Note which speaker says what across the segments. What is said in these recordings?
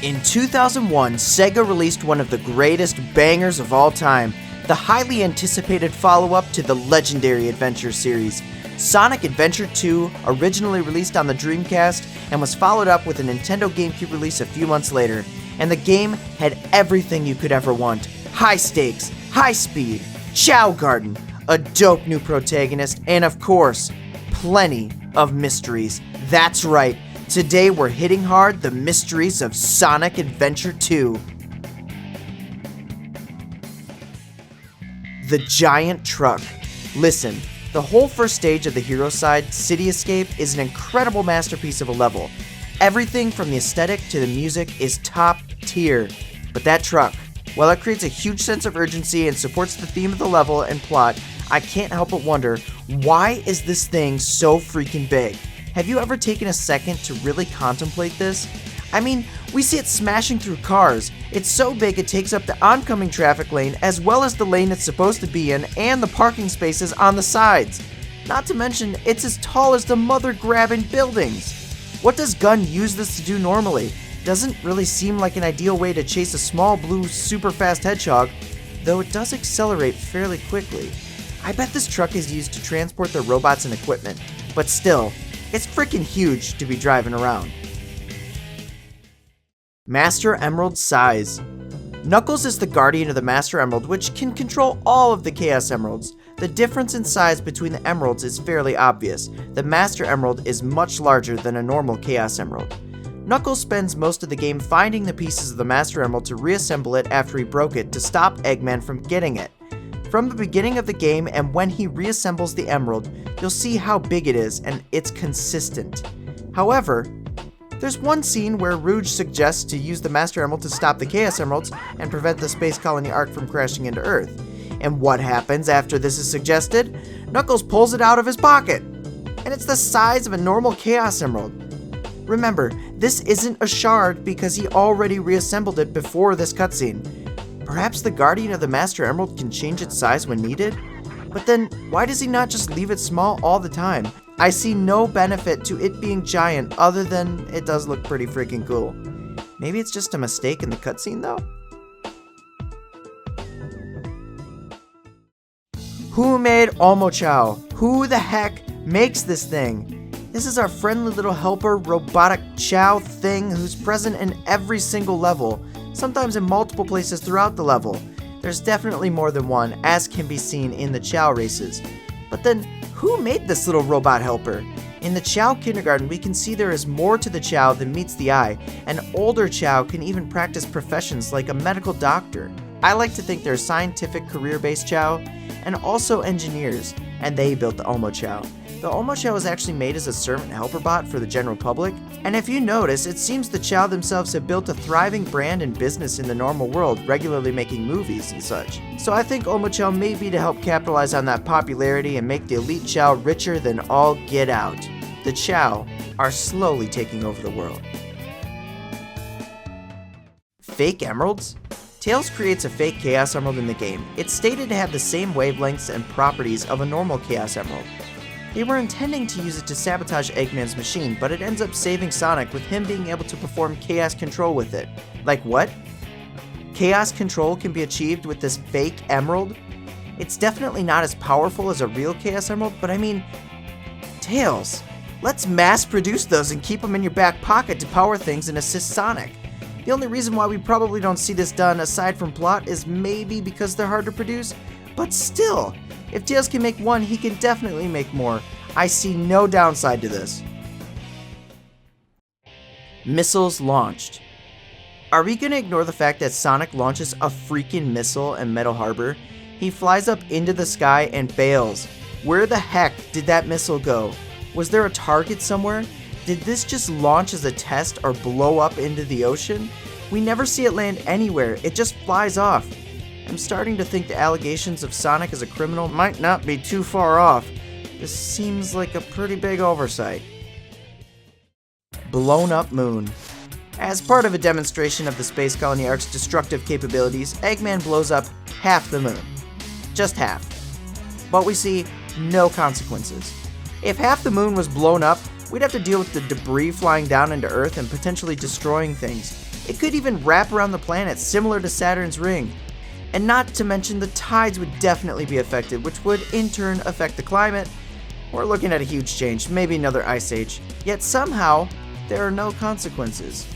Speaker 1: In 2001, Sega released one of the greatest bangers of all time, the highly anticipated follow-up to the legendary adventure series. Sonic Adventure 2 originally released on the Dreamcast and was followed up with a Nintendo Gamecube release a few months later. And the game had everything you could ever want. High stakes, high speed, Chow Garden, a dope new protagonist, and of course, plenty of mysteries. That's right, today we're hitting hard the mysteries of Sonic Adventure 2. The giant truck. Listen, the whole first stage of the hero side, City Escape, is an incredible masterpiece of a level. Everything from the aesthetic to the music is top tier. But that truck, while it creates a huge sense of urgency and supports the theme of the level and plot, I can't help but wonder, why is this thing so freaking big? Have you ever taken a second to really contemplate this? I mean, we see it smashing through cars. It's so big it takes up the oncoming traffic lane as well as the lane it's supposed to be in and the parking spaces on the sides. Not to mention, it's as tall as the mother-grabbing buildings. What does Gun use this to do normally? Doesn't really seem like an ideal way to chase a small blue super fast hedgehog, though it does accelerate fairly quickly. I bet this truck is used to transport their robots and equipment, but still, it's freaking huge to be driving around. Master Emerald size. Knuckles is the guardian of the Master Emerald, which can control all of the Chaos Emeralds. The difference in size between the emeralds is fairly obvious. The Master Emerald is much larger than a normal Chaos Emerald. Knuckles spends most of the game finding the pieces of the Master Emerald to reassemble it after he broke it to stop Eggman from getting it. From the beginning of the game and when he reassembles the emerald, you'll see how big it is and it's consistent. However, there's one scene where Rouge suggests to use the Master Emerald to stop the Chaos Emeralds and prevent the Space Colony Ark from crashing into Earth. And what happens after this is suggested? Knuckles pulls it out of his pocket, and it's the size of a normal Chaos Emerald. Remember, this isn't a shard because he already reassembled it before this cutscene. Perhaps the Guardian of the Master Emerald can change its size when needed? But then, why does he not just leave it small all the time? I see no benefit to it being giant other than it does look pretty freaking cool. Maybe it's just a mistake in the cutscene though? Who made Omochao? Who the heck makes this thing? This is our friendly little helper robotic Chow thing who's present in every single level, sometimes in multiple places throughout the level. There's definitely more than one, as can be seen in the Chow races. But then, who made this little robot helper? In the Chow kindergarten, we can see there is more to the Chow than meets the eye. An older Chow can even practice professions like a medical doctor. I like to think they're scientific career-based Chow, and also engineers, and they built the Omochao. The Omochao was actually made as a servant helper bot for the general public, and if you notice, it seems the Chow themselves have built a thriving brand and business in the normal world, regularly making movies and such. So I think Omochao may be to help capitalize on that popularity and make the elite Chow richer than all get out. The Chow are slowly taking over the world. Fake emeralds? Tails creates a fake Chaos Emerald in the game. It's stated to have the same wavelengths and properties of a normal Chaos Emerald. They were intending to use it to sabotage Eggman's machine, but it ends up saving Sonic with him being able to perform Chaos Control with it. Like what? Chaos Control can be achieved with this fake emerald? It's definitely not as powerful as a real Chaos Emerald, but I mean, Tails, let's mass produce those and keep them in your back pocket to power things and assist Sonic. The only reason why we probably don't see this done aside from plot is maybe because they're hard to produce, but still, if Tails can make one, he can definitely make more. I see no downside to this. Missiles launched. Are we gonna ignore the fact that Sonic launches a freaking missile in Metal Harbor? He flies up into the sky and fails. Where the heck did that missile go? Was there a target somewhere? Did this just launch as a test or blow up into the ocean? We never see it land anywhere, it just flies off. I'm starting to think the allegations of Sonic as a criminal might not be too far off. This seems like a pretty big oversight. Blown up moon. As part of a demonstration of the Space Colony Ark's destructive capabilities, Eggman blows up half the moon. Just half. But we see no consequences. If half the moon was blown up, we'd have to deal with the debris flying down into Earth and potentially destroying things. It could even wrap around the planet similar to Saturn's ring. And not to mention the tides would definitely be affected, which would in turn affect the climate. We're looking at a huge change, maybe another ice age. Yet somehow, there are no consequences.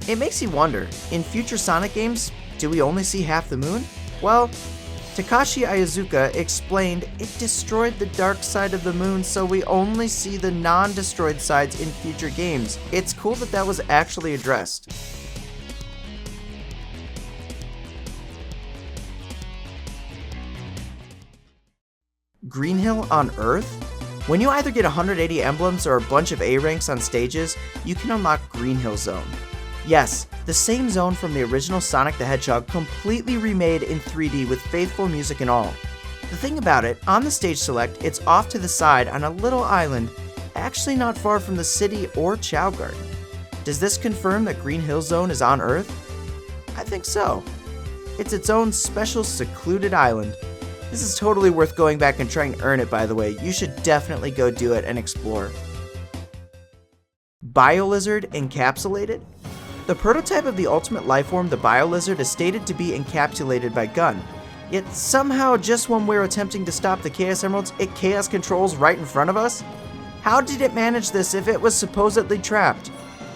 Speaker 1: It makes you wonder, in future Sonic games, do we only see half the moon? Well, Takashi Aizuka explained it destroyed the dark side of the moon, so we only see the non-destroyed sides in future games. It's cool that that was actually addressed. Green Hill on Earth? When you either get 180 emblems or a bunch of A ranks on stages, you can unlock Green Hill Zone. Yes, the same zone from the original Sonic the Hedgehog completely remade in 3D with faithful music and all. The thing about it, on the stage select, it's off to the side on a little island, actually not far from the city or Chow Garden. Does this confirm that Green Hill Zone is on Earth? I think so. It's its own special secluded island. This is totally worth going back and trying to earn it, by the way. You should definitely go do it and explore. Biolizard encapsulated? The prototype of the ultimate lifeform, the Biolizard, is stated to be encapsulated by Gun. Yet somehow, just when we're attempting to stop the Chaos Emeralds, it Chaos Controls right in front of us? How did it manage this if it was supposedly trapped?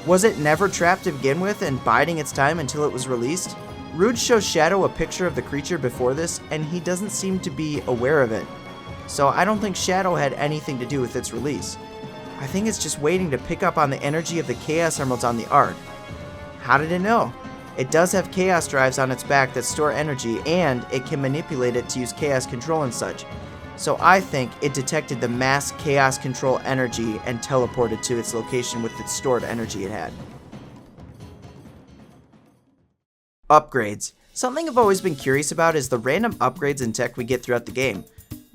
Speaker 1: Was it never trapped to begin with and biding its time until it was released? Rouge shows Shadow a picture of the creature before this, and he doesn't seem to be aware of it. So I don't think Shadow had anything to do with its release. I think it's just waiting to pick up on the energy of the Chaos Emeralds on the Ark. How did it know? It does have Chaos Drives on its back that store energy, and it can manipulate it to use Chaos Control and such. So I think it detected the mass Chaos Control energy and teleported to its location with its stored energy it had. Upgrades. Something I've always been curious about is the random upgrades and tech we get throughout the game.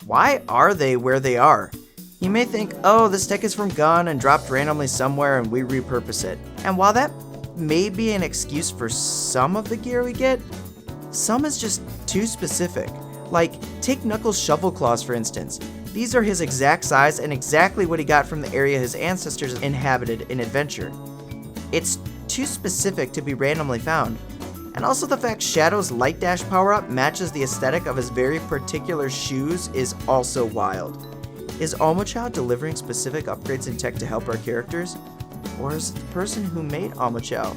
Speaker 1: Why are they where they are? You may think, oh, this tech is from Gun and dropped randomly somewhere and we repurpose it. And while that may be an excuse for some of the gear we get, some is just too specific. Like, take Knuckles' shovel claws for instance. These are his exact size and exactly what he got from the area his ancestors inhabited in Adventure. It's too specific to be randomly found. And also the fact Shadow's Light Dash power-up matches the aesthetic of his very particular shoes is also wild. Is Omochao delivering specific upgrades in tech to help our characters? Or is it the person who made Omochao?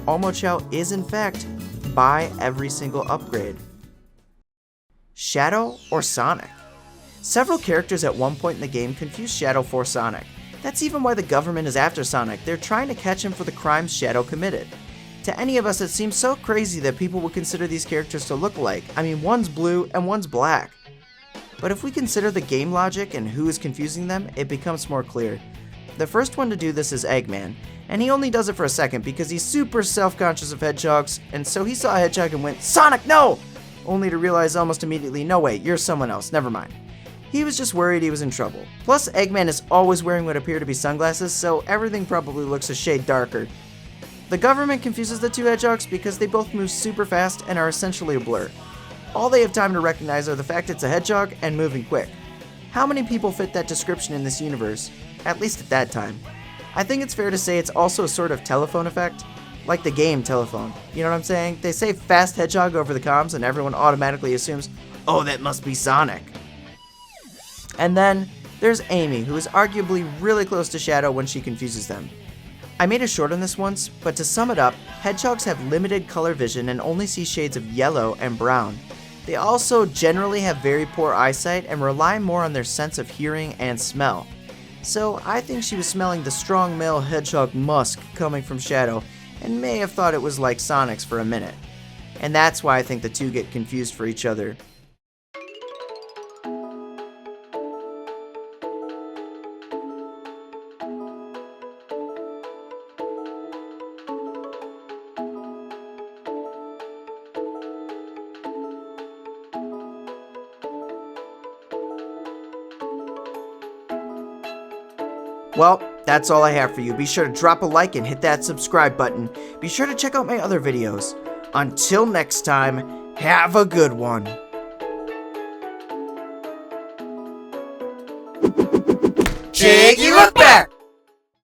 Speaker 1: Omochao is in fact buy every single upgrade. Shadow or Sonic? Several characters at one point in the game confuse Shadow for Sonic. That's even why the government is after Sonic. They're trying to catch him for the crimes Shadow committed. To any of us, it seems so crazy that people would consider these characters to look alike. I mean, one's blue and one's black. But if we consider the game logic and who is confusing them, it becomes more clear. The first one to do this is E.G.G.M.A.N, and he only does it for a second because he's super self-conscious of hedgehogs, and so he saw a hedgehog and went, "Sonic, no!" Only to realize almost immediately, no wait, you're someone else, never mind. He was just worried he was in trouble. Plus, E.G.G.M.A.N is always wearing what appear to be sunglasses, so everything probably looks a shade darker. The government confuses the two hedgehogs because they both move super fast and are essentially a blur. All they have time to recognize are the fact it's a hedgehog and moving quick. How many people fit that description in this universe? At least at that time. I think it's fair to say it's also a sort of telephone effect, like the game Telephone. You know what I'm saying? They say fast hedgehog over the comms and everyone automatically assumes, oh, that must be Sonic. And then there's Amy, who is arguably really close to Shadow when she confuses them. I made a short on this once, but to sum it up, hedgehogs have limited color vision and only see shades of yellow and brown. They also generally have very poor eyesight and rely more on their sense of hearing and smell. So I think she was smelling the strong male hedgehog musk coming from Shadow and may have thought it was like Sonic's for a minute. And that's why I think the two get confused for each other. Well, that's all I have for you. Be sure to drop a like and hit that subscribe button. Be sure to check out my other videos. Until next time, have a good one. Jiggylookback!